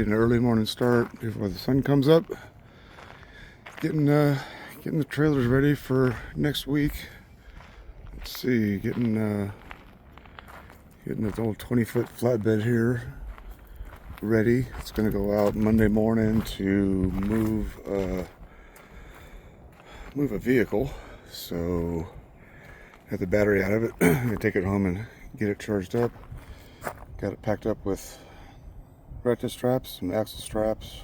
an early morning start before the sun comes up. Getting the trailers ready for next week. Let's see, getting this old 20-foot flatbed here ready. It's gonna go out Monday morning to move a vehicle. So have the battery out of it. I'm gonna take it home and get it charged up. Got it packed up with ratchet straps, some axle straps.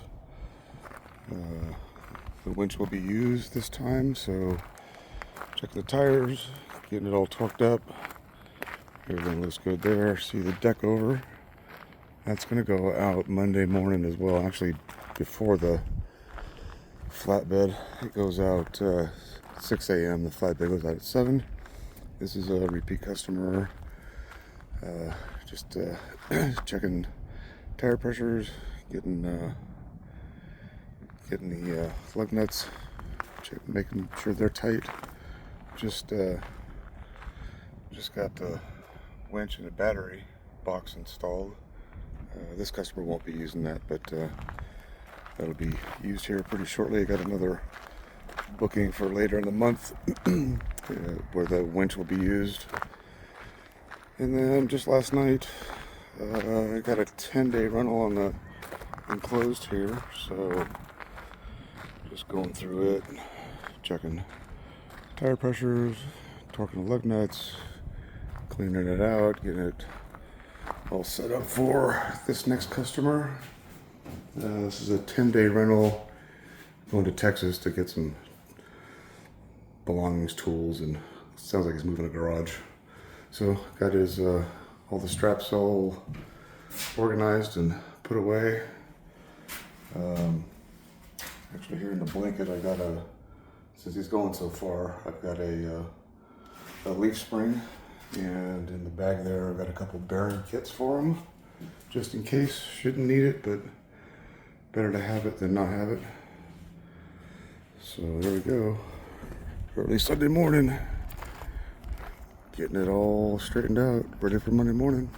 The winch will be used this time, so checking the tires, getting it all torqued up. Everything looks good there. See the deckover. That's going to go out Monday morning as well. Actually, before the flatbed, it goes out 6 a.m. The flatbed goes out at 7. This is a repeat customer. Just checking tire pressures, getting the lug nuts, making sure they're tight. Just got the winch and the battery box installed. This customer won't be using that, but that'll be used here pretty shortly. I got another booking for later in the month where the winch will be used. And then just last night, I got a 10-day rental on the enclosed here, so just going through it, checking tire pressures, torquing the lug nuts, cleaning it out, getting it all set up for this next customer. This is a 10-day rental, going to Texas to get some belongings, tools, and it sounds like he's moving a garage. So got his all the straps all organized and put away. Actually, here in the blanket, I got since he's going so far, I've got a leaf spring, and in the bag there, I've got a couple bearing kits for him, just in case. Shouldn't need it, but better to have it than not have it. So there we go. Early Sunday morning. Getting it all straightened out, ready for Monday morning.